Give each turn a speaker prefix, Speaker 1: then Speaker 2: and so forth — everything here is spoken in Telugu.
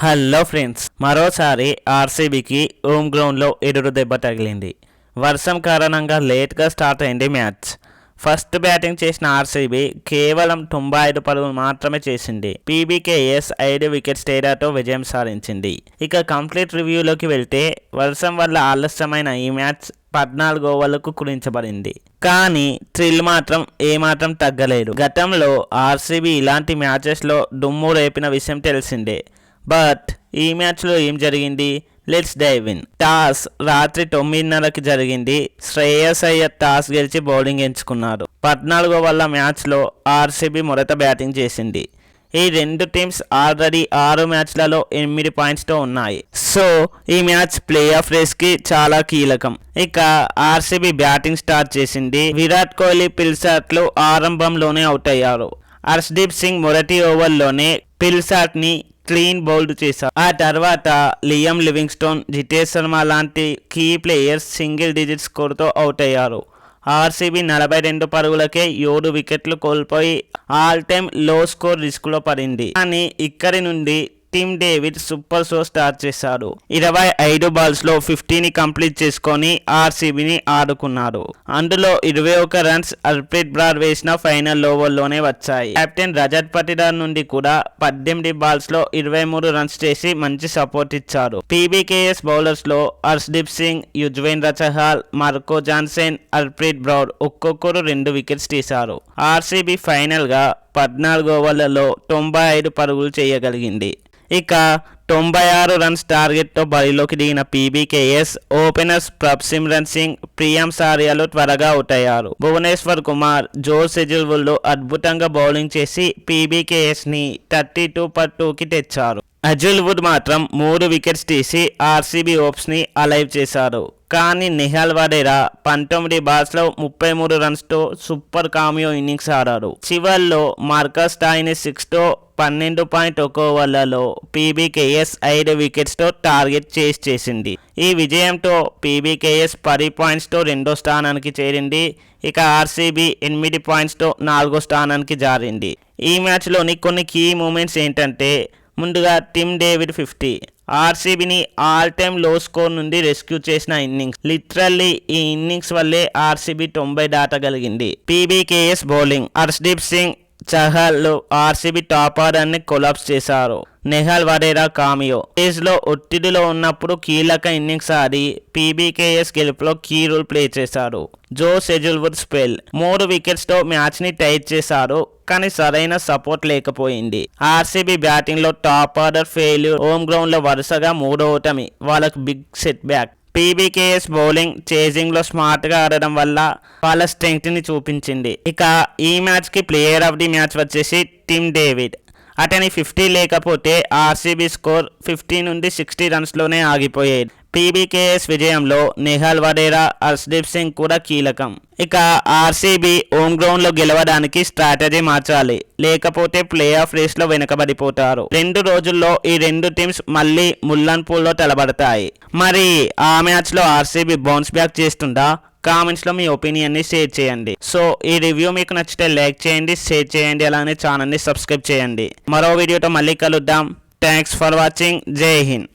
Speaker 1: హలో ఫ్రెండ్స్, మరోసారి ఆర్సీబీకి హోమ్ గ్రౌండ్లో ఎదురు దెబ్బ తగిలింది. వర్షం కారణంగా లేట్గా స్టార్ట్ అయింది మ్యాచ్. ఫస్ట్ బ్యాటింగ్ చేసిన ఆర్సీబీ కేవలం 95 పరుగులు మాత్రమే చేసింది. పీబీకేఎస్ 5 వికెట్స్ తేడాతో విజయం సాధించింది. ఇక కంప్లీట్ రివ్యూలోకి వెళ్తే వర్షం వల్ల ఆలస్యమైన ఈ మ్యాచ్ 14 ఓవర్లకు కుదించబడింది. కానీ థ్రిల్ మాత్రం ఏమాత్రం తగ్గలేదు. గతంలో ఆర్సీబీ ఇలాంటి మ్యాచెస్లో దుమ్ము రేపిన విషయం తెలిసిందే. బట్ ఈ మ్యాచ్లో ఏం జరిగింది? Let's dive in. టాస్ రాత్రి 9:30కి జరిగింది. శ్రేయస్ అయ్యర్ టాస్ గెలిచి బౌలింగ్ ఎంచుకున్నారు. 14 ఓవర్ల మ్యాచ్లో ఆర్సీబీ మొదట బ్యాటింగ్ చేసింది. ఈ రెండు టీమ్స్ ఆల్రెడీ 6 మ్యాచ్లలో 8 పాయింట్స్తో ఉన్నాయి. సో ఈ మ్యాచ్ ప్లే ఆఫ్ రేస్కి చాలా కీలకం. ఇక ఆర్సీబీ బ్యాటింగ్ స్టార్ట్ చేసింది. విరాట్ కోహ్లీ పిల్సాట్లు ఆరంభంలోనే అవుట్ అయ్యారు. హర్షదీప్ సింగ్ మొదటి ఓవర్లోనే పిల్సాట్ని క్లీన్ బౌల్డ్ చేశారు. ఆ తర్వాత లియం లివింగ్స్టోన్, జితేష్ శర్మ లాంటి కీ ప్లేయర్స్ సింగిల్ డిజిట్ స్కోర్తో అవుట్ అయ్యారు. ఆర్సీబీ 42 పరుగులకే 7 వికెట్లు కోల్పోయి ఆల్ టైమ్ లో స్కోర్ రిస్క్లో పడింది. కానీ ఇక్కడి నుండి Tim David super show start చేశాడు. 25 బాల్స్లో 50ని కంప్లీట్ చేసుకొని ఆర్సీబీని ఆడుకున్నారు. అందులో 21 రన్స్ హర్ప్రీత్ బ్రార్ వేసిన ఫైనల్ ఓవర్లోనే వచ్చాయి. కెప్టెన్ రజత్ పటిదార్ నుండి కూడా 18 బాల్స్లో 23 రన్స్ చేసి మంచి సపోర్ట్ ఇచ్చారు. పీబీకేఎస్ బౌలర్స్లో హర్షదీప్ సింగ్, యుజ్వేంద్ర చహల్, మార్కో జాన్సన్, హర్ప్రీత్ బ్రౌర్ ఒక్కొక్కరు 2 వికెట్స్ తీశారు. ఆర్సీబీ ఫైనల్గా 14 ఓవర్లలో 95 పరుగులు చేయగలిగింది. ఇక 96 రన్స్ టార్గెట్తో బరిలోకి దిగిన పీబీకేఎస్ ఓపెనర్స్ ప్రభ్సిమ్రన్ సింగ్, ప్రియం సారియాలు త్వరగా అవుట్ అయ్యారు. భువనేశ్వర్ కుమార్, జోస్ హెజిల్వుడ్ అద్భుతంగా బౌలింగ్ చేసి పీబీకేఎస్ని 32/2కి తెచ్చారు. హెజిల్వుడ్ మాత్రం 3 వికెట్స్ తీసి ఆర్సీబీ హోప్స్ని అలైవ్ చేశారు. కానీ నిహాల్ వడేరా 19 బాల్స్లో 33 రన్స్తో సూపర్ కామియో ఇన్నింగ్స్ ఆడారు. చివర్లో మార్కస్ స్టాయిని 6తో 12.1 ఓవర్లలో పీబీకేఎస్ 5 వికెట్స్తో టార్గెట్ చేసింది. ఈ విజయంతో పీబీకేఎస్ 10 పాయింట్స్తో 2వ స్థానానికి చేరింది. ఇక ఆర్సీబీ 8 పాయింట్స్తో 4వ స్థానానికి జారింది. ఈ మ్యాచ్లోని కొన్ని కీ మూమెంట్స్ ఏంటంటే, ముందుగా టిమ్ డేవిడ్ 50 ఆర్సీబీని ఆల్ టైమ్ లో స్కోర్ నుండి రెస్క్యూ చేసిన ఇన్నింగ్స్. లిటరల్లీ ఈ ఇన్నింగ్స్ వల్లే ఆర్సీబీ 90 దాటగలిగింది. PBKS bowling Harshdeep Singh, Chahal RCB top ఆర్డర్ని కొలాప్స్ చేశారు. నిహాల్ వడేరా కామియో లో ఒత్తిడిలో ఉన్నప్పుడు కీలక ఇన్నింగ్స్ ఆడి పీబీకేఎస్ గెలుపులో కీ రోల్ ప్లే చేశారు. జోస్ హెజిల్వుడ్ స్పెల్ 3 వికెట్స్తో మ్యాచ్ని టైట్ చేశారు. కానీ సరైన సపోర్ట్ లేకపోయింది. ఆర్సీబీ బ్యాటింగ్లో టాప్ ఆర్డర్ ఫెయిల్యూర్. హోమ్ గ్రౌండ్లో వరుసగా 3వ ఓటమి వాళ్ళకు big setback. PBKS bowling చేజింగ్లో స్మార్ట్గా ఆడడం వల్ల వాళ్ళ స్ట్రెంగ్త్ని చూపించింది. ఇక ఈ మ్యాచ్కి ప్లేయర్ ఆఫ్ ది మ్యాచ్ వచ్చేసి టిమ్ డేవిడ్. అతని 50 లేకపోతే ఆర్సీబీ స్కోర్ 50 నుండి 60 రన్స్లోనే ఆగిపోయేది. పీబీకేఎస్ విజయంలో నిహాల్ వడేరా, హర్షదీప్ సింగ్ కూడా కీలకం. ఇక ఆర్సీబీ హోమ్ గ్రౌండ్లో గెలవడానికి స్ట్రాటజీ మార్చాలి, లేకపోతే ప్లే ఆఫ్ రేస్లో వెనుకబడిపోతారు. 2 రోజుల్లో ఈ 2 టీమ్స్ మళ్ళీ ముల్లన్ పూల్లో తలబడతాయి. మరి ఆ మ్యాచ్లో ఆర్సీబీ బౌన్స్ బ్యాక్ చేస్తుందా? కామెంట్స్లో మీ ఒపీనియన్ని షేర్ చేయండి. సో ఈ రివ్యూ మీకు నచ్చితే లైక్ చేయండి, షేర్ చేయండి, అలానే ఛానల్ని సబ్స్క్రైబ్ చేయండి. మరో వీడియోతో మళ్ళీ కలుద్దాం. Thanks for watching. జై హింద్.